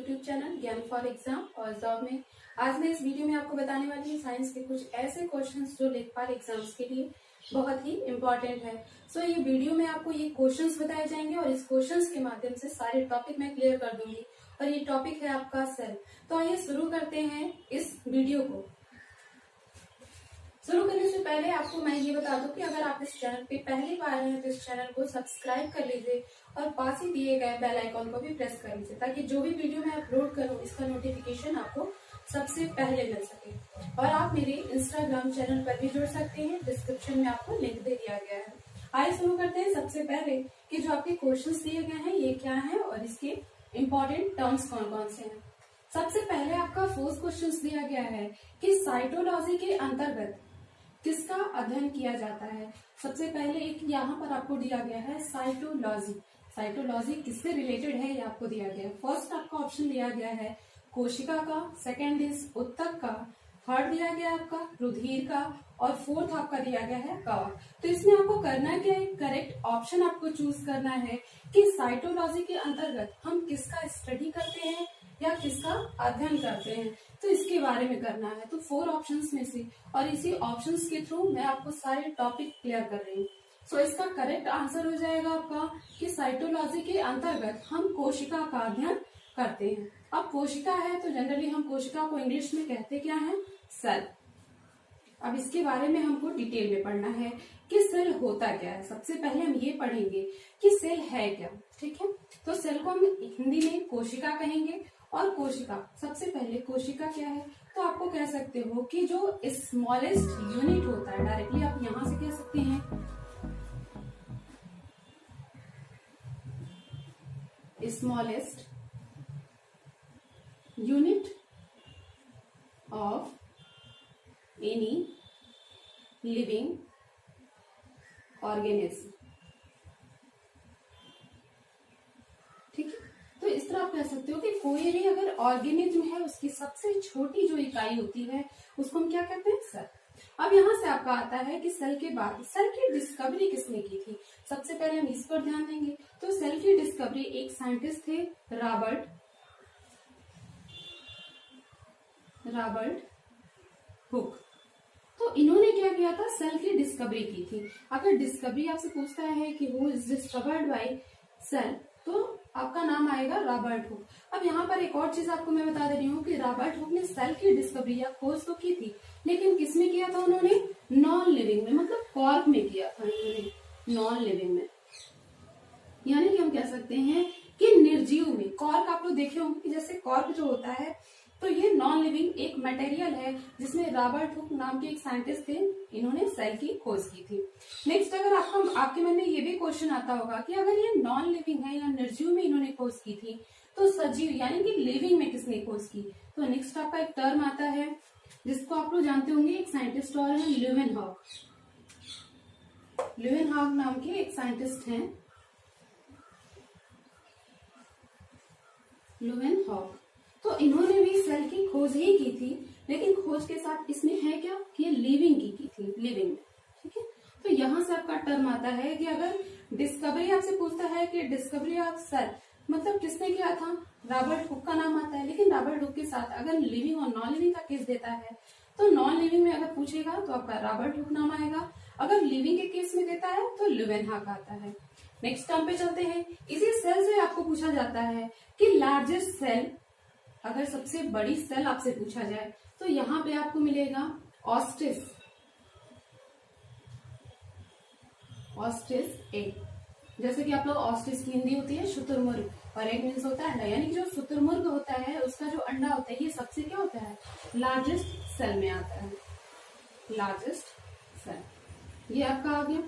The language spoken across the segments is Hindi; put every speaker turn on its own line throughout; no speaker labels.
यूट्यूब चैनल ज्ञान फॉर एग्जाम और जॉब में। आज मैं इस वीडियो में आपको बताने वाली हूँ साइंस के कुछ ऐसे क्वेश्चंस जो लेखपाल एग्जाम्स के लिए बहुत ही इम्पोर्टेंट है। सो ये वीडियो में आपको ये क्वेश्चंस बताए जाएंगे और इस क्वेश्चंस के माध्यम से सारे टॉपिक मैं क्लियर कर दूंगी और ये टॉपिक है आपका सेल। तो आइए शुरू करते हैं इस वीडियो को। शुरू करने से पहले आपको मैं ये बता दूं कि अगर आप इस चैनल पे पहली बार हैं तो इस चैनल को सब्सक्राइब कर लीजिए और पास ही दिए गए बेल आइकॉन को भी प्रेस कर लीजिए ताकि जो भी वीडियो मैं अपलोड करूं इसका नोटिफिकेशन आपको सबसे पहले मिल सके। और आप मेरे इंस्टाग्राम चैनल पर भी जुड़ सकते हैं, डिस्क्रिप्शन में आपको लिंक दे दिया गया है। आइए शुरू करते हैं सबसे पहले कि जो आपके क्वेश्चन दिए गए हैं ये क्या है और इसके इम्पोर्टेंट टर्म्स कौन कौन से हैं। सबसे पहले आपका फर्स्ट क्वेश्चन दिया गया है कि साइटोलॉजी के अंतर्गत किसका अध्ययन किया जाता है। सबसे पहले एक यहाँ पर आपको दिया गया है साइटोलॉजी। साइटोलॉजी किससे रिलेटेड है ये आपको दिया गया है। फर्स्ट आपका ऑप्शन दिया गया है कोशिका का, सेकंड इज उत्तक का, थर्ड दिया गया है आपका रुधिर का और फोर्थ आपका दिया गया है कवक। तो इसमें आपको करना क्या है, करेक्ट ऑप्शन आपको चूज करना है कि साइटोलॉजी के अंतर्गत हम किसका स्टडी करते हैं या किसका अध्ययन करते हैं, तो इसके बारे में करना है। तो 4 ऑप्शंस में से और इसी ऑप्शंस के थ्रू मैं आपको सारे टॉपिक क्लियर कर रही हूँ। सो इसका करेक्ट आंसर हो जाएगा आपका कि साइटोलॉजी के अंतर्गत हम कोशिका का अध्ययन करते हैं। अब कोशिका है तो जनरली हम कोशिका को इंग्लिश में कहते क्या है, सेल। अब इसके बारे में हमको डिटेल में पढ़ना है कि सेल होता क्या है। सबसे पहले हम ये पढ़ेंगे कि सेल है क्या, ठीक है। तो सेल को हम हिंदी में कोशिका कहेंगे और कोशिका, सबसे पहले कोशिका क्या है तो आपको कह सकते हो कि जो स्मॉलेस्ट यूनिट होता है, डायरेक्टली आप यहां से कह सकते हैं smallest unit of any living organism, ठीक है। तो इस तरह आप कह सकते हो कि कोई भी अगर ऑर्गेनिज्म है उसकी सबसे छोटी जो इकाई होती है उसको हम क्या कहते हैं, सेल। अब यहां से आपका आता है कि सेल के बाद सेल की डिस्कवरी किसने की थी। सबसे पहले हम इस पर ध्यान देंगे। तो सेल की डिस्कवरी एक साइंटिस्ट थे रॉबर्ट हुक। तो इन्होंने क्या किया था, सेल की डिस्कवरी की थी। अगर डिस्कवरी आपसे पूछता है कि who is discovered by cell तो आपका नाम आएगा रॉबर्ट हुक। अब यहाँ पर एक और चीज आपको मैं बता दे रही हूँ कि रॉबर्ट हुक ने सेल की डिस्कवरी या खोज तो की थी, लेकिन किसमें किया था उन्होंने, नॉन लिविंग में, मतलब कॉर्क में किया था उन्होंने, नॉन लिविंग में। यानी कि हम कह सकते हैं कि निर्जीव में। कॉर्क आप लोग देखे होंगे कि जैसे कॉर्क जो होता है तो ये नॉन लिविंग एक मटेरियल है जिसमें रॉबर्ट हुक नाम के एक साइंटिस्ट थे, इन्होंने सेल की खोज की थी। नेक्स्ट अगर आपके मन में ये भी क्वेश्चन आता होगा कि अगर ये नॉन लिविंग है या निर्जीव में इन्होंने खोज की थी तो सजीव यानी कि लिविंग में किसने खोज की। तो नेक्स्ट आपका एक टर्म आता है जिसको आप लोग जानते होंगे, एक साइंटिस्ट और है ल्यूवेनहॉक। ल्यूवेनहॉक नाम के एक साइंटिस्ट हैं, ल्यूवेनहॉक। तो इन्होंने भी सेल की खोज ही की थी, लेकिन खोज के साथ इसमें है क्या कि ये लिविंग की थी, लिविंग में, ठीक है। तो यहां से आपका टर्म आता है कि अगर डिस्कवरी आपसे पूछता है कि डिस्कवरी ऑफ सेल मतलब किसने किया था, रॉबर्ट हुक का नाम आता है। लेकिन रॉबर्ट हुक के साथ अगर लिविंग और नॉन लिविंग का केस देता है तो नॉन लिविंग में अगर पूछेगा तो आपका रॉबर्ट हुक नाम आएगा, अगर लिविंग के केस में देता है तो ल्यूवेनहॉक आता है। नेक्स्ट टर्म पे चलते हैं। इसी सेल से आपको पूछा जाता है कि लार्जेस्ट सेल, अगर सबसे बड़ी सेल आपसे पूछा जाए तो यहाँ पे आपको मिलेगा ऑस्टिस एग। जैसे कि आप लोग ऑस्टिस की हिंदी होती है शुतुरमुर्ग और एग मीन्स होता है अंडा, यानी कि जो शुतुरमुर्ग होता है उसका जो अंडा होता है ये सबसे क्या होता है, लार्जेस्ट सेल में आता है, लार्जेस्ट सेल। ये आपका आ गया।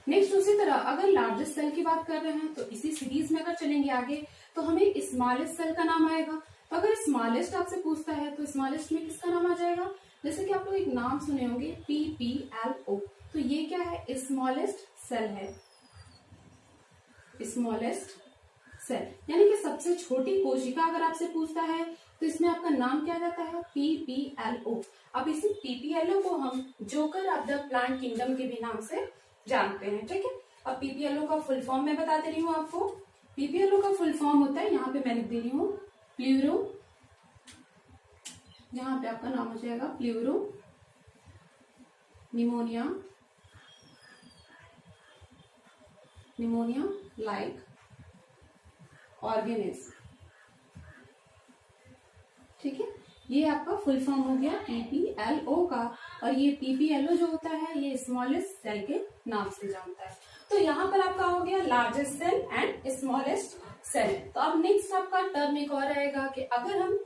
नेक्स्ट उसी तरह अगर लार्जेस्ट सेल की बात कर रहे हैं तो इसी सीरीज में अगर चलेंगे आगे तो हमें स्मॉलेस्ट सेल का नाम आएगा। तो अगर स्मॉलेस्ट आपसे पूछता है तो स्मॉलेस्ट में किसका नाम आ जाएगा, जैसे कि आप लोग एक नाम सुने होंगे PPLO। तो ये क्या है, स्मॉलेस्ट सेल है, स्मॉलेस्ट सेल यानी कि सबसे छोटी कोशिका अगर आपसे पूछता है तो इसमें आपका नाम क्या जाता है, PPLO। अब इसी PPLO को हम joker of the plant kingdom के भी नाम से जानते हैं, ठीक है। अब PPLO का फुल फॉर्म मैं बता दे रही हूँ आपको। PPLO का फुल फॉर्म होता है, यहाँ पे मैं लिख दे रही हूँ प्लूरो, यहाँ पे आपका नाम हो जाएगा pleuro pneumonia, pneumonia like organism. ठीक है, ये आपका फुल फॉर्म हो गया पीपीएलओ का, और ये पीपीएलओ जो होता है ये स्मॉलेस्ट सेल के नाम से जानता है। तो यहाँ पर आपका हो गया largest cell and smallest cell. तो अब नेक्स्ट आपका टर्म एक और आएगा कि अगर हम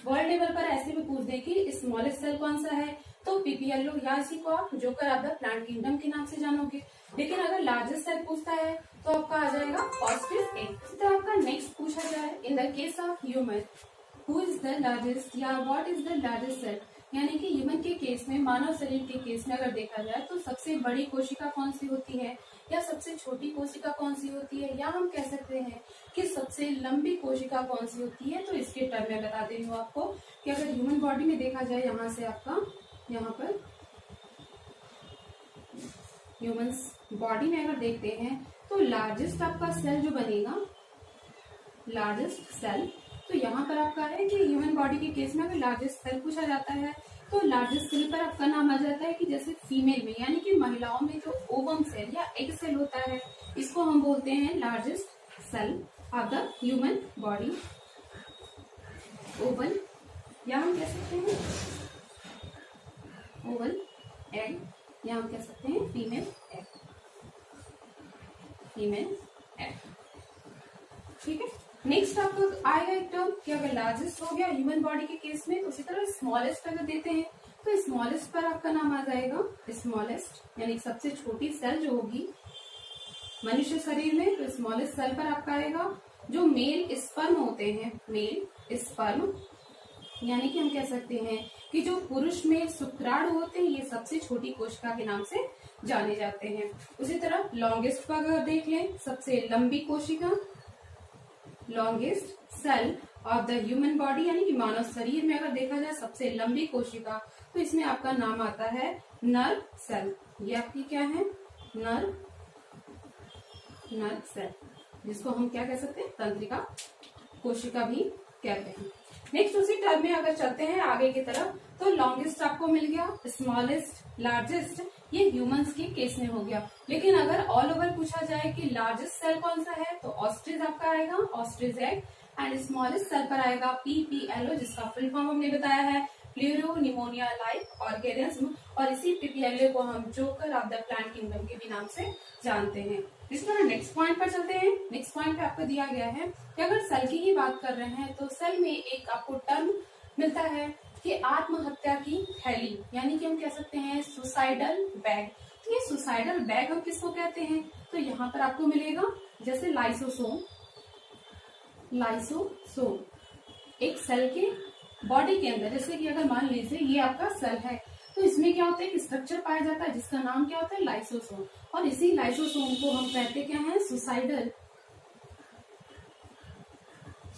वर्ल्ड लेवल पर ऐसे भी पूछ दें कि स्मॉलेस्ट सेल कौन सा है, तो पीपीएलओ या इसी को आप joker of the plant kingdom के नाम से जानोगे। लेकिन अगर लार्जेस्ट सेल पूछता है तो आपका आ जाएगा ऑस्ट्रिच एग। तो आपका नेक्स्ट पूछा जाए in the case of human who is the largest या what is the largest cell, यानी कि ह्यूमन के केस में, मानव शरीर के केस में अगर देखा जाए तो सबसे बड़ी कोशिका कौन सी होती है या सबसे छोटी कोशिका कौन सी होती है, या हम कह सकते हैं कि सबसे लंबी कोशिका कौन सी होती है। तो इसके टर्म में बता दे रही हूँ आपको कि अगर ह्यूमन बॉडी में देखा जाए, यहाँ से आपका यहाँ पर ह्यूमंस बॉडी में अगर देखते हैं तो लार्जेस्ट आपका सेल जो बनेगा, लार्जेस्ट सेल, तो यहाँ पर आपका है कि ह्यूमन बॉडी के केस में अगर लार्जेस्ट सेल पूछा जाता है तो लार्जेस्ट सेल पर आपका नाम आ जाता है कि जैसे फीमेल में, यानी कि महिलाओं में जो ओवम सेल या एग सेल होता है, इसको हम बोलते हैं largest cell of the human body, oval, या हम कह सकते हैं ओवल एग, या हम कह सकते हैं फीमेल एग, फीमेल एग। ठीक है, नेक्स्ट आपको आएगा एक टर्म कि अगर लार्जेस्ट हो गया ह्यूमन बॉडी के केस में, तो उसी तरह स्मॉलेस्ट अगर देते हैं तो स्मॉलेस्ट पर आपका नाम आ जाएगा स्मॉलेस्ट, यानी सबसे छोटी सेल जो होगी मनुष्य शरीर में, तो स्मॉलेस्ट सेल पर आपका आएगा जो मेल स्पर्म होते हैं, मेल स्पर्म, यानी कि हम कह सकते हैं कि जो पुरुष में शुक्राणु होते हैं ये सबसे छोटी कोशिका के नाम से जाने जाते हैं। उसी तरह लॉन्गेस्ट पर अगर देख लें, सबसे लंबी कोशिका, longest cell of the human body, यानी कि मानव शरीर में अगर देखा जाए सबसे लंबी कोशिका, तो इसमें आपका नाम आता है नर्व सेल। ये आपकी क्या है, नर्व सेल, जिसको हम क्या कह सकते हैं, तंत्रिका कोशिका भी कहते हैं। नेक्स्ट उसी टर्म में अगर चलते हैं आगे की तरफ, तो लॉन्गेस्ट आपको मिल गया, स्मॉलेस्ट, लार्जेस्ट, ये ह्यूमंस के केस में हो गया। लेकिन अगर ऑल ओवर पूछा जाए कि लार्जेस्ट सेल कौन सा है, तो ऑस्ट्रिच आपका आएगा, ostrich egg, and smallest cell पर आएगा पीपीएलओ, जिसका फुल फॉर्म हमने बताया है प्लूरो निमोनिया लाइक ऑर्गेनिज्म, और इसी पीपीएलओ को हम joker of the plant kingdom के भी नाम से जानते हैं। इस तरह नेक्स्ट पॉइंट पर चलते हैं। नेक्स्ट पॉइंट पे आपको दिया गया है कि अगर सेल की ही बात कर रहे हैं तो सेल में एक आपको टर्म मिलता है कि आत्महत्या की थैली, यानी कि हम कह सकते हैं सुसाइडल बैग। तो ये सुसाइडल बैग हम किसको कहते हैं, तो यहाँ पर आपको मिलेगा जैसे लाइसोसोम, लाइसोसोम एक सेल के बॉडी के अंदर, जैसे कि अगर मान लीजिए ये आपका सेल है, तो इसमें क्या होता है कि स्ट्रक्चर पाया जाता है जिसका नाम क्या होता है, लाइसोसोम, और इसी लाइसोसोम को हम कहते क्या है, सुसाइडल,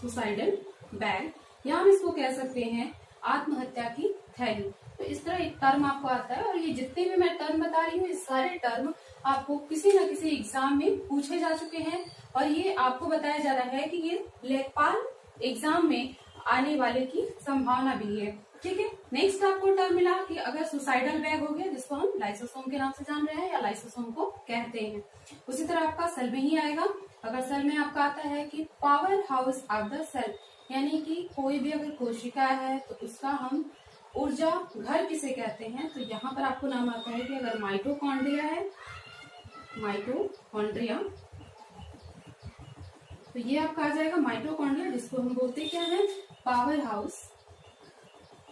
सुसाइडल बैग, या हम इसको कह सकते हैं आत्महत्या की थैली। तो इस तरह एक टर्म आपको आता है, और ये जितने भी मैं टर्म बता रही हूँ ये सारे टर्म आपको किसी न किसी एग्जाम में पूछे जा चुके हैं, और ये आपको बताया जा रहा है कि ये लेखपाल एग्जाम में आने वाले की संभावना भी है। ठीक है, नेक्स्ट आपको टर्म मिला कि अगर सुसाइडल बैग हो गया, जिसको हम लाइसोसोम के नाम से जान रहे हैं या लाइसोसोम को कहते हैं। उसी तरह आपका सेल में ही आएगा, अगर सेल में आपका आता है कि powerhouse of the cell, यानी कि कोई भी अगर कोशिका है तो उसका हम ऊर्जा घर किसे कहते हैं, तो यहाँ पर आपको नाम आता है कि अगर माइटोकॉन्ड्रिया है, माइटोकॉन्ड्रिया, तो ये आपका आ जाएगा माइटोकॉन्ड्रिया, जिसको हम बोलते क्या है, powerhouse,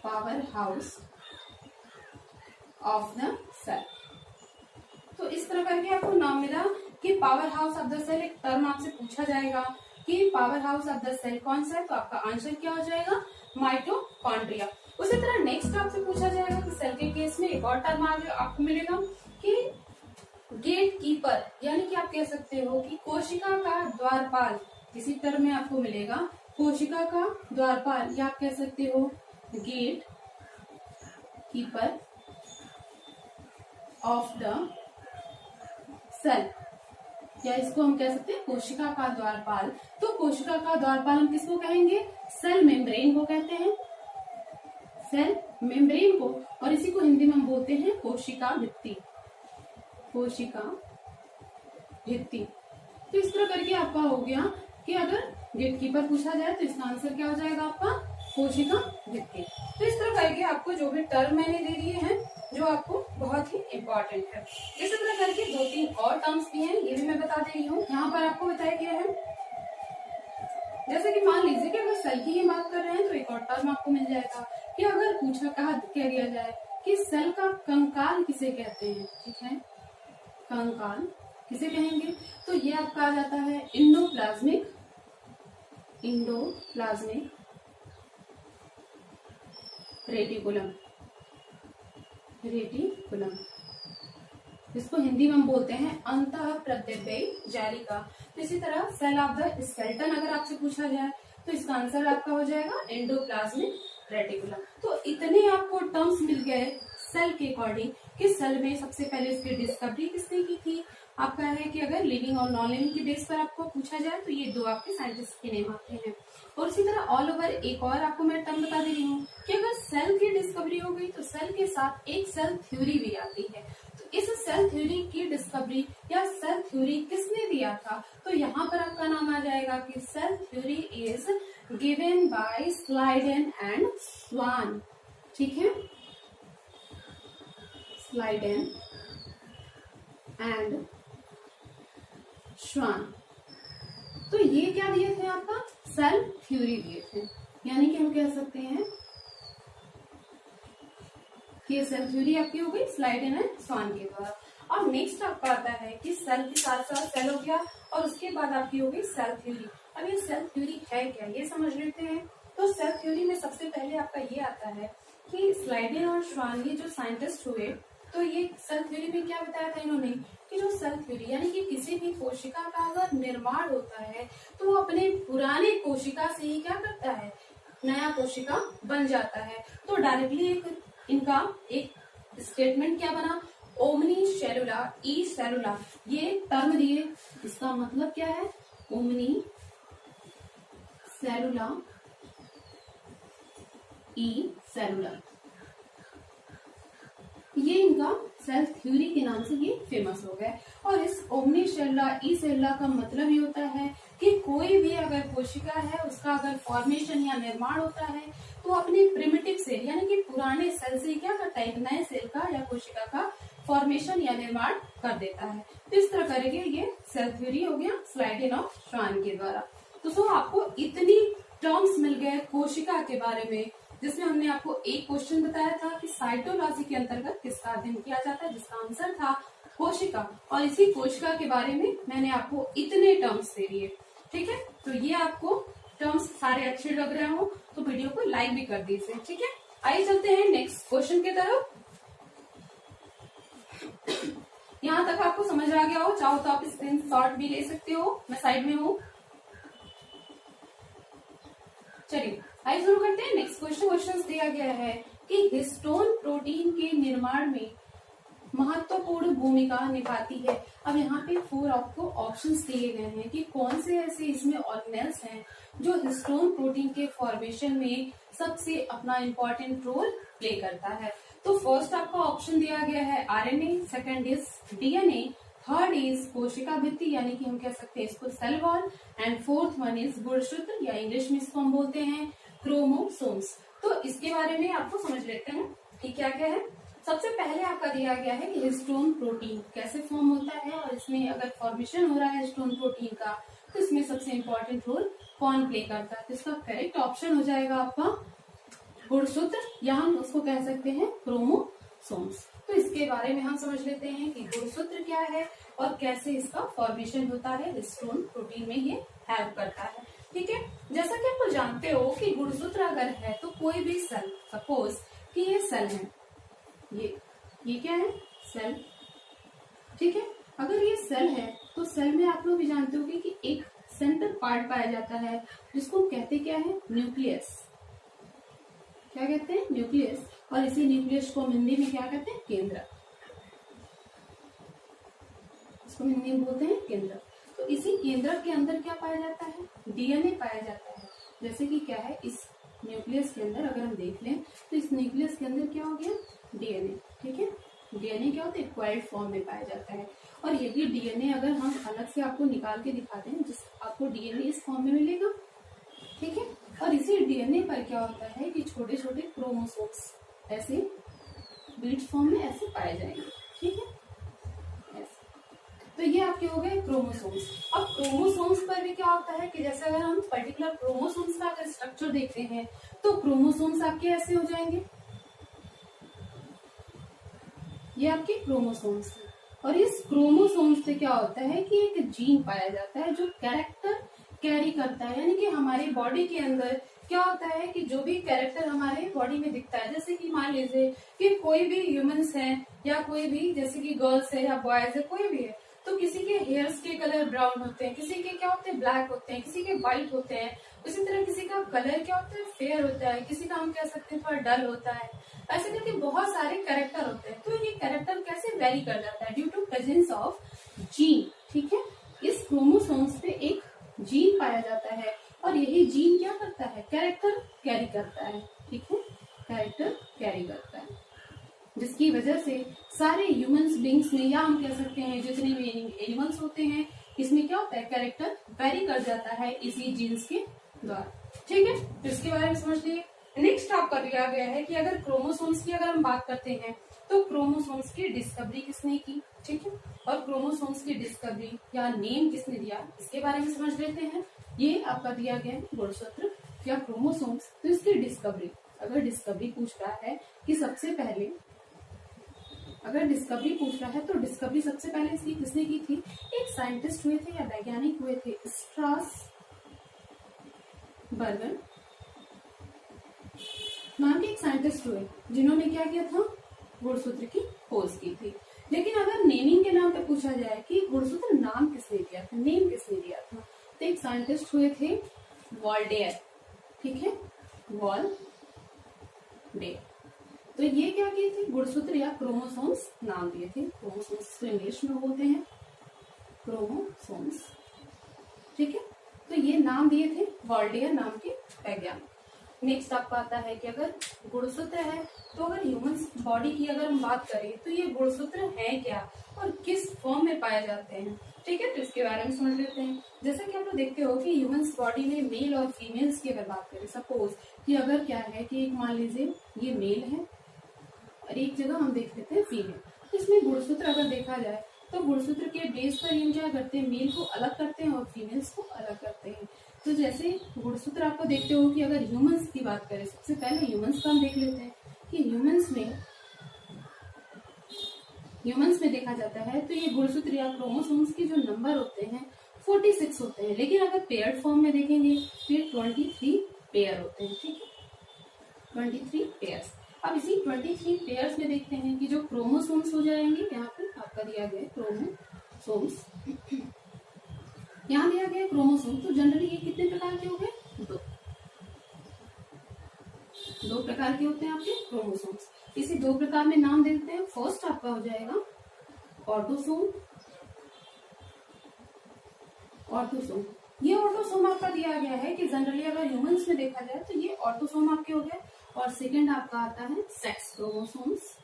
powerhouse of the cell. तो इस तरह करके आपको नाम मिला कि powerhouse of the cell. एक टर्म आपसे पूछा जाएगा कि powerhouse of the cell कौन सा है, तो आपका आंसर क्या हो जाएगा, माइटोकॉन्ड्रिया। उसी तरह नेक्स्ट आपसे पूछा जाएगा कि सेल के केस में एक और टर्म आगे आपको मिलेगा कि गेट कीपर, यानी कि आप कह सकते हो कि कोशिका का द्वारपाल। इसी टर्म में आपको मिलेगा कोशिका का द्वारपाल, या आप कह सकते हो gatekeeper of the cell, या इसको हम कह सकते हैं कोशिका का द्वारपाल। तो कोशिका का द्वारपाल हम किसको कहेंगे, सेल मेम्ब्रेन को कहते हैं, सेल मेम्ब्रेन को, और इसी को हिंदी में हम बोलते हैं कोशिका भित्ति, कोशिका भित्ति। तो इस तरह करके आपका हो गया कि अगर गेटकीपर पूछा जाए तो इसका आंसर क्या हो जाएगा आपका कोशिका भित्ति। तो इस तरह करके आपको जो भी टर्म मैंने दे दिए हैं जो आपको बहुत ही इम्पोर्टेंट है। इसी तरह करके 2-3 और टर्म्स भी हैं, ये भी मैं बता दे रही हूँ। यहाँ पर आपको बताया गया है, जैसे कि मान लीजिए कि अगर सेल की ही बात कर रहे हैं तो एक और टर्म आपको मिल जाएगा कि अगर कह दिया जाए कि सेल का कंकाल किसे कहते हैं, ठीक है, कंकाल किसे कहेंगे, तो ये आपका आ जाता है इंडोप्लाज्मिक रेटिकुलम, जिसको हिंदी में हम बोलते हैं अंतःप्रद्रव्य जालिका। तो इसी तरह सेल ऑफ द स्केलेटन अगर आपसे पूछा जाए तो इसका आंसर आपका हो जाएगा एंडोप्लाज्मिक रेटिकुलम। तो इतने आपको टर्म्स मिल गए सेल के अकॉर्डिंग कि सेल में सबसे पहले इसकी डिस्कवरी किसने की थी। आपका है कि अगर लिविंग और नॉन लिविंग के बेस पर आपको पूछा जाए तो ये 2 आपके साइंटिस्ट के नेम आते हैं। और इसी तरह ऑल ओवर एक और आपको मैं टर्म बता दे रही हूँ कि अगर सेल की डिस्कवरी हो गई तो सेल के साथ एक सेल थ्योरी भी आती है। तो इस सेल थ्योरी की डिस्कवरी या सेल थ्योरी किसने दिया था, तो यहाँ पर आपका नाम आ जाएगा कि cell theory is given by Schleiden and Schwann, ठीक है, स्लाइडेन एंड स्वान। तो ये क्या दिए थे आपका सेल थ्योरी दिए थे, यानी कि हम कह सकते हैं कि ये सेल थ्योरी आपकी हो गई स्लाइडेन एंड स्वान के द्वारा। और नेक्स्ट आपका आता है कि सेल के साथ साथ सेल हो गया और उसके बाद आपकी हो गई सेल थ्योरी। अब ये सेल थ्योरी है क्या, ये समझ लेते हैं। तो सेल थ्योरी में सबसे पहले आपका ये आता है कि स्लाइडेन और स्वान ये जो साइंटिस्ट हुए, तो ये सेल थ्योरी में क्या बताया था इन्होंने कि जो सेल थ्योरी यानी कि किसी भी कोशिका का अगर निर्माण होता है तो वो अपने पुराने कोशिका से ही क्या करता है, नया कोशिका बन जाता है। तो डायरेक्टली इनका एक स्टेटमेंट क्या बना, ओमनी सेलुला ई सेलुला, ये टर्म दिए, इसका मतलब क्या है, ओमनी सेलुला ई सेलुला, ये इनका सेल थ्योरी के नाम से ये फेमस हो गया। और इस ओमनी सेलुला ई सेलुला का मतलब ये होता है कि कोई भी अगर कोशिका है उसका अगर फॉर्मेशन या निर्माण होता है तो अपने प्रिमिटिव सेल यानी कि पुराने सेल से क्या करता है, एक नए सेल का या कोशिका का फॉर्मेशन या निर्माण कर देता है। तो इस तरह करेंगे ये सेल थ्योरी हो गया स्लाइडेन और स्वान के द्वारा। तो आपको इतनी टर्म्स मिल गए कोशिका के बारे में, जिसमें हमने आपको एक क्वेश्चन बताया था कि साइटोलॉजी के अंतर्गत किसका अध्ययन किया जाता है, जिसका आंसर था कोशिका। और इसी कोशिका के बारे में मैंने आपको इतने टर्म्स दे दिए, ठीक है। तो ये आपको टर्म्स सारे अच्छे लग रहे हो तो वीडियो को लाइक भी कर दीजिए, ठीक है। आइए चलते हैं नेक्स्ट क्वेश्चन की तरफ। यहाँ तक आपको समझ आ गया हो, चाहो तो आप स्क्रीनशॉट भी ले सकते हो, मैं साइड में हूँ। चलिए आइए शुरू करते हैं नेक्स्ट क्वेश्चन दिया गया है कि हिस्टोन प्रोटीन के निर्माण में महत्वपूर्ण भूमिका निभाती है। अब यहाँ पे 4 आपको ऑप्शंस दिए गए हैं कि कौन से ऐसे इसमें ऑर्गेनेल्स हैं जो हिस्टोन प्रोटीन के फॉर्मेशन में सबसे अपना इम्पोर्टेंट रोल प्ले करता है। तो फर्स्ट आपका ऑप्शन दिया गया है RNA, second is DNA, third is कोशिका भित्ति यानी कि हम कह सकते हैं इसको cell wall, and fourth one is गुणसूत्र या इंग्लिश में इसको हम बोलते हैं क्रोमोसोम्स। तो इसके बारे में आपको समझ लेते हैं कि क्या क्या है। सबसे पहले आपका दिया गया है कि हिस्टोन प्रोटीन कैसे फॉर्म होता है और इसमें अगर फॉर्मेशन हो रहा है हिस्टोन प्रोटीन का तो इसमें सबसे इम्पोर्टेंट रोल कौन प्ले करता है। तो इसका करेक्ट ऑप्शन हो जाएगा आपका गुणसूत्र या हम उसको कह सकते हैं क्रोमोसोम्स। तो इसके बारे में हम समझ लेते हैं कि गुणसूत्र क्या है और कैसे इसका फॉर्मेशन होता है, हिस्टोन प्रोटीन में ये हेल्प करता है, ठीक है। जैसा कि आप जानते हो कि गुणसूत्र अगर है तो कोई भी सेल, सपोज कि ये सेल है, ये क्या है, सेल, ठीक है। अगर ये सेल है तो सेल में आप लोग भी जानते होंगे कि एक सेंटर पार्ट पाया जाता है जिसको कहते क्या है, न्यूक्लियस। क्या कहते हैं, न्यूक्लियस। और इसी न्यूक्लियस को हम हिंदी में क्या कहते हैं, केंद्र। इसको हिंदी में बोलते हैं केंद्र। तो इसी केंद्र के अंदर क्या पाया जाता है, डीएनए पाया जाता है। जैसे कि क्या है, इस न्यूक्लियस के अंदर अगर हम देख लें तो इस न्यूक्लियस के अंदर क्या हो गया, डीएनए। ठीक है, डीएनए क्या होता है, इक्वाइल्ड फॉर्म में पाया जाता है। और यही डीएनए अगर हम अलग से आपको निकाल के दिखाते हैं, जिस आपको डीएनए इस फॉर्म में मिलेगा। ठीक है, और इसी डीएनए पर क्या होता है कि छोटे छोटे क्रोमोसोम्स ऐसे बीट्स फॉर्म में ऐसे पाए जाएंगे। ठीक है, तो ये आपके हो गए क्रोमोसोम्स। अब क्रोमोसोम्स पर भी क्या होता है कि जैसे अगर हम पर्टिकुलर क्रोमोसोम्स का अगर स्ट्रक्चर देखते हैं तो क्रोमोसोम्स आपके ऐसे हो जाएंगे, ये आपके क्रोमोसोम्स हैं। और इस क्रोमोसोम्स से क्या होता है कि एक जीन पाया जाता है जो कैरेक्टर कैरी करता है, यानी कि हमारी बॉडी के अंदर क्या होता है कि जो भी कैरेक्टर हमारे बॉडी में दिखता है, जैसे कि मान लीजिए कि कोई भी ह्यूमंस है या कोई भी जैसे कि गर्ल्स है या बॉयज है, कोई भी है, तो किसी के हेयर्स के कलर ब्राउन होते हैं, किसी के क्या होते हैं ब्लैक होते हैं, किसी के व्हाइट होते हैं। उसी तरह किसी का कलर क्या होता है फेयर होता है, किसी का हम कह सकते हैं थोड़ा डल होता है। ऐसे करके बहुत सारे कैरेक्टर होते हैं। तो ये कैरेक्टर कैसे वेरी कर जाता है, due to presence of gene. ठीक है, इस क्रोमोसोम्स पे एक जीन पाया जाता है और यही जीन क्या करता है, कैरेक्टर कैरी करता है। ठीक है, कैरेक्टर कैरी करता है, जिसकी वजह से सारे ह्यूमंस बींग्स में, या हम कह सकते हैं जितने भी एनिमल्स होते हैं, इसमें क्या होता है, कैरेक्टर वेरी कर जाता है इसी जीन्स के द्वारा। ठीक है, तो इसके बारे में समझ लिए। नेक्स्ट आपका दिया गया है कि अगर क्रोमोसोम्स की अगर हम बात करते हैं तो क्रोमोसोम्स की डिस्कवरी किसने की। ठीक है, और क्रोमोसोम्स की डिस्कवरी या नेम किसने दिया, इसके बारे में समझ लेते हैं। ये आपका दिया गया है गुणसूत्र या क्रोमोसोम्स। तो इसकी डिस्कवरी, अगर डिस्कवरी पूछ रहा है कि सबसे पहले, अगर डिस्कवरी पूछ रहा है तो डिस्कवरी सबसे पहले इसकी किसने की थी, एक साइंटिस्ट हुए थे या वैज्ञानिक हुए थे, स्ट्रासबर्गर नाम के एक साइंटिस्ट हुए, जिन्होंने क्या किया था, गुणसूत्र की खोज की थी। लेकिन अगर नेमिंग के नाम पे पूछा जाए कि गुणसूत्र नाम किसने दिया था, नेम किसने दिया था, तो एक साइंटिस्ट हुए थे वॉल्डेयर। ठीक है, वॉल्डेयर। तो ये क्या किए थे, गुणसूत्र या क्रोमोसोम्स नाम दिए थे। क्रोमोसोम्स तो इंग्लिश में बोलते हैं क्रोमोसोम्स। ठीक है, तो ये नाम दिए थे वॉल्डेयर नाम के वैज्ञानिक। नेक्स्ट आपका आता है कि अगर गुणसूत्र है तो अगर ह्यूमंस बॉडी की अगर हम बात करें तो ये गुणसूत्र है क्या और किस फॉर्म में पाए जाते हैं। ठीक है, तो इसके बारे में समझ लेते हैं। जैसा कि आप लोग देखते हो कि ह्यूमंस बॉडी में मेल और फीमेल्स की अगर बात करें, सपोज कि अगर क्या है कि एक मान लीजिए ये मेल है और एक जगह हम देख लेते हैं फीमेल, तो इसमें गुणसूत्र अगर देखा जाए तो गुणसूत्र के बेस पर हम क्या करते हैं, मेल को अलग करते हैं और फीमेल्स को अलग करते हैं। तो जैसे गुणसूत्र आपको देखते हो कि अगर ह्यूमंस की बात करें, सबसे पहले ह्यूमंस का हम देख लेते हैं कि ह्यूमंस में देखा जाता है तो ये गुणसूत्र या क्रोमोसोम्स के जो नंबर होते हैं 46 होते हैं। लेकिन अगर पेयर्ड फॉर्म में देखेंगे तो ये 23 पेयर होते हैं। ठीक है, 23 पेयर्स। अब इसी 23 पेयर्स में देखते हैं कि जो क्रोमोसोम्स हो जाएंगे, यहाँ पे आपका दिया गया क्रोमोसोम्स, यहाँ दिया गया क्रोमोसोम। तो जनरली ये कितने प्रकार के हो गए, दो प्रकार के होते हैं आपके क्रोमोसोम्स। इसी दो प्रकार में नाम देते हैं। फर्स्ट आपका हो जाएगा ऑटोसोम। ये ऑटोसोम आपका दिया गया है कि जनरली अगर ह्यूमंस में देखा जाए तो ये ऑटोसोम आपके हो गए। और सेकंड आपका आता है सेक्स क्रोमोसोम्स,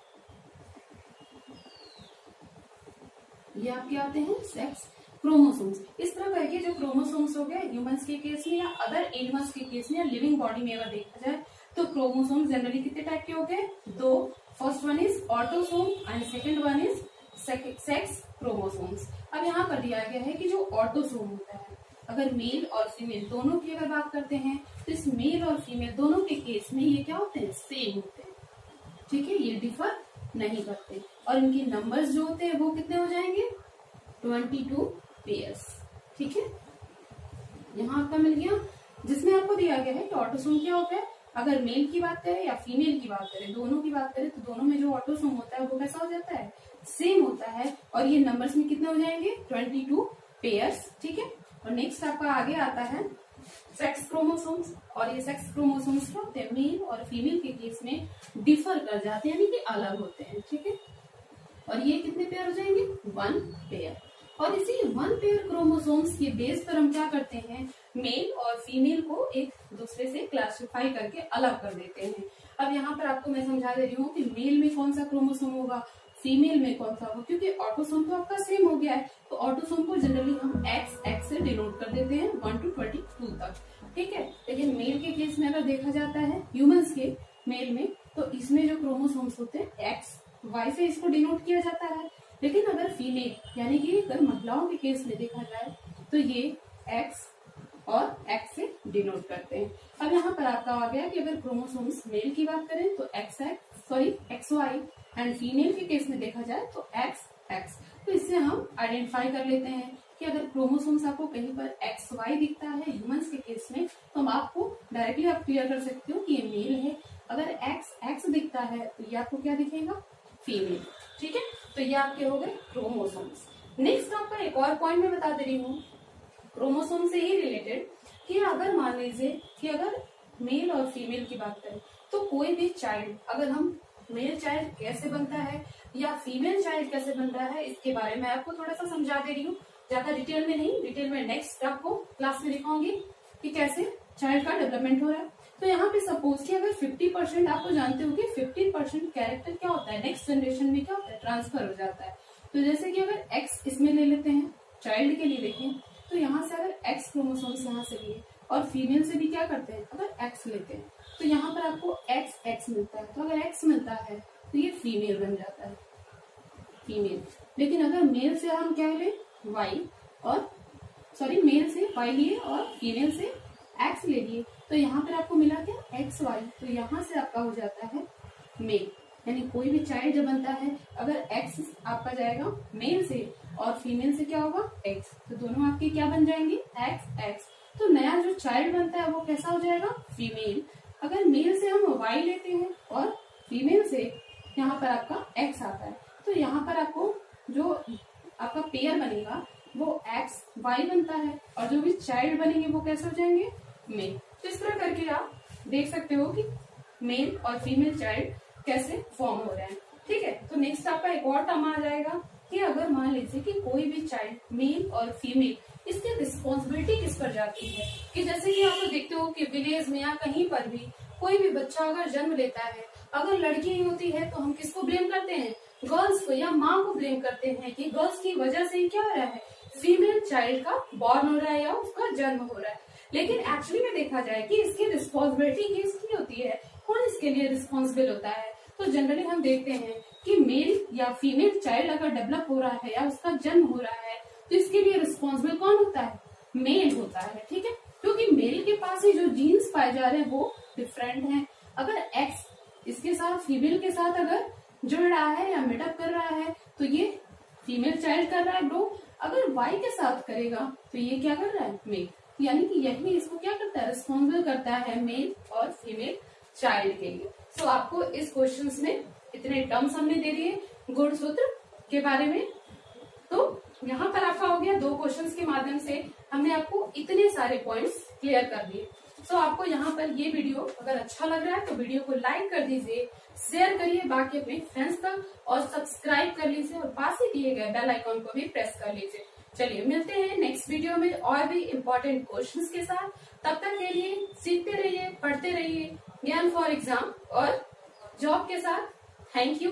ये आपके आते हैं सेक्स क्रोमोसोम्स। इस तरह करके जो क्रोमोसोम्स हो गए ह्यूमंस के केस में या अदर एनिमल्स के केस में या लिविंग बॉडी में अगर देखा जाए तो क्रोमोसोम्स जनरली कितने टाइप के हो गए, दो। First one is autosome and second one is sex chromosomes. अब यहाँ पर दिया गया है कि जो ऑटोसोम होता है, अगर मेल और फीमेल दोनों की अगर बात करते हैं तो इस मेल और फीमेल दोनों के केस में ये क्या होते हैं, सेम होते हैं। ठीक है, ये डिफर नहीं करते और इनके नंबर्स जो होते हैं वो कितने हो जाएंगे, 22 पेयर्स। ठीक है, यहाँ आपका मिल गया, जिसमें आपको दिया गया है कि ऑटोसोम क्या होता है, अगर मेल की बात करें या फीमेल की बात करें, दोनों की बात करें तो दोनों में जो ऑटोसोम होता है वो कैसा हो जाता है, सेम होता है। और ये नंबर्स में कितने हो जाएंगे, 22 पेयर्स। ठीक है, और नेक्स्ट आपका आगे आता है सेक्स क्रोमोसोम्स। और ये सेक्स क्रोमोसोम्स क्या होते हैं, मेल और फीमेल के केस में डिफर कर जाते हैं, यानी कि अलग होते हैं। ठीक है, और ये कितने पेयर हो जाएंगे, 1 पेयर। और इसी 1 पेयर क्रोमोसोम्स के बेस पर हम क्या करते हैं, मेल और फीमेल को एक दूसरे से क्लासिफाई करके अलग कर देते हैं। अब यहाँ पर आपको मैं समझा दे रही हूँ कि मेल में कौन सा क्रोमोसोम होगा, फीमेल में कौन सा होगा, क्योंकि ऑटोसोम तो आपका सेम हो गया है, तो ऑटोसोम को जनरली हम एक्स से डिनोट कर देते हैं 1 to 22 तक, ठीक है। लेकिन मेल के केस में अगर देखा जाता है ह्यूमंस के मेल में, तो इसमें जो क्रोमोसोम्स होते हैं एक्स वाई से इसको डिनोट किया जाता है। लेकिन अगर फीमेल यानी कि अगर महिलाओं के केस में देखा जाए तो ये एक्स और एक्स से डिनोट करते हैं। अब यहाँ पर आपका आ गया कि अगर क्रोमोसोम्स मेल की बात करें तो एक्स वाई, एंड फीमेल के केस में देखा जाए तो एक्स एक्स। तो इससे हम आइडेंटिफाई कर लेते हैं कि अगर क्रोमोसोम्स आपको कहीं पर एक्स वाई दिखता है ह्यूमंस के केस में, तो हम आपको डायरेक्टली आप क्लियर कर सकते हो कि ये मेल है। अगर एक्स एक्स दिखता है तो ये आपको क्या दिखेगा, फीमेल, ठीक है। तो ये आपके हो गए क्रोमोसोम्स। नेक्स्ट आपका एक और पॉइंट मैं बता दे रही हूँ क्रोमोसोम से ही रिलेटेड, कि अगर मान लीजिए कि अगर मेल और फीमेल की बात करें तो कोई भी चाइल्ड, अगर हम मेल चाइल्ड कैसे बनता है या फीमेल चाइल्ड कैसे बनता है, इसके बारे में आपको थोड़ा सा समझा दे रही हूँ, ज्यादा डिटेल में नहीं, डिटेल में नेक्स्ट आपको क्लास में दिखाऊंगी कि कैसे चाइल्ड का डेवलपमेंट हो रहा है। तो यहाँ पे सपोज कि अगर 50% आपको जानते हो कि 50% कैरेक्टर क्या होता है, नेक्स्ट जनरेशन में क्या होता है, ट्रांसफर हो जाता है। तो जैसे कि अगर एक्स इसमें ले लेते हैं, चाइल्ड के लिए देखें तो यहाँ से अगर एक्स क्रोमोसोम्स यहाँ से लिए और फीमेल से भी क्या करते हैं, अगर एक्स लेते हैं तो यहाँ पर आपको एक्स एक्स मिलता है। तो अगर एक्स मिलता है तो ये फीमेल बन जाता है, फीमेल। लेकिन अगर मेल से हम क्या ले, वाई, और सॉरी मेल से वाई लिए और फीमेल से एक्स ले लिए, तो यहाँ पर आपको मिला क्या, एक्स वाई। तो यहाँ से आपका हो जाता है मेल। यानी कोई भी चाइल्ड जब बनता है, अगर एक्स आपका जाएगा मेल से और फीमेल से क्या होगा, एक्स, तो दोनों आपके क्या बन जाएंगे, एक्स एक्स। तो नया जो चाइल्ड बनता है वो कैसा हो जाएगा, फीमेल। अगर मेल से हम वाई लेते हैं और फीमेल से यहाँ पर आपका एक्स आता है, तो यहाँ पर आपको जो आपका पेयर बनेगा वो एक्स वाई बनता है, और जो भी चाइल्ड बनेंगे वो कैसे हो जाएंगे, मेल। तो इस तरह करके आप देख सकते हो कि मेल और फीमेल चाइल्ड कैसे फॉर्म हो रहे हैं, ठीक है। तो नेक्स्ट आपका एक और टर्म आ जाएगा कि अगर मान लीजिए कि कोई भी चाइल्ड मेल और फीमेल, इसकी रिस्पॉन्सिबिलिटी किस पर जाती है, कि जैसे कि आप देखते हो कि विलेज में या कहीं पर भी कोई भी बच्चा अगर जन्म लेता है, अगर लड़की ही होती है तो हम किसको ब्लेम करते हैं, गर्ल्स को या माँ को ब्लेम करते हैं कि गर्ल्स की वजह से ही क्या हो रहा है, फीमेल चाइल्ड का बॉर्न हो रहा है या उसका जन्म हो रहा है। लेकिन एक्चुअली में देखा जाए कि इसकी रिस्पॉन्सिबिलिटी किसकी होती है, कौन इसके लिए रिस्पॉन्सिबल होता है, तो जनरली हम देखते हैं कि मेल या फीमेल चाइल्ड अगर डेवलप हो रहा है या उसका जन्म हो रहा है तो इसके लिए रिस्पॉन्सिबल कौन होता है, मेल होता है, ठीक है। क्योंकि मेल के पास ही जो जीन्स पाए जा रहे हैं वो डिफरेंट हैं। अगर एक्स इसके साथ फीमेल के साथ अगर जुड़ रहा है या मीटअप कर रहा है तो ये फीमेल चाइल्ड कर रहा है ग्रो। अगर वाई के साथ करेगा तो ये क्या कर रहा है, मेल। यानी कि यही इसको क्या करता है, रिस्पॉन्सिबल करता है मेल और फीमेल चाइल्ड के लिए। सो आपको इस क्वेश्चंस में इतने टर्म्स हमने दे दिए गुणसूत्र के बारे में। तो यहाँ पर आपका हो गया 2 क्वेश्चंस के माध्यम से हमने आपको इतने सारे पॉइंट्स क्लियर कर दिए। सो आपको यहाँ पर ये वीडियो अगर अच्छा लग रहा है तो वीडियो को लाइक कर दीजिए, शेयर करिए बाकी अपने फ्रेंड्स तक, और सब्सक्राइब कर लीजिए और पास ही दिए गए बेल आइकॉन को भी प्रेस कर लीजिए। चलिए मिलते हैं नेक्स्ट वीडियो में और भी इम्पोर्टेंट क्वेश्चंस के साथ। तब तक के लिए सीखते रहिए, पढ़ते रहिए, ज्ञान फॉर एग्जाम और जॉब के साथ। Thank you.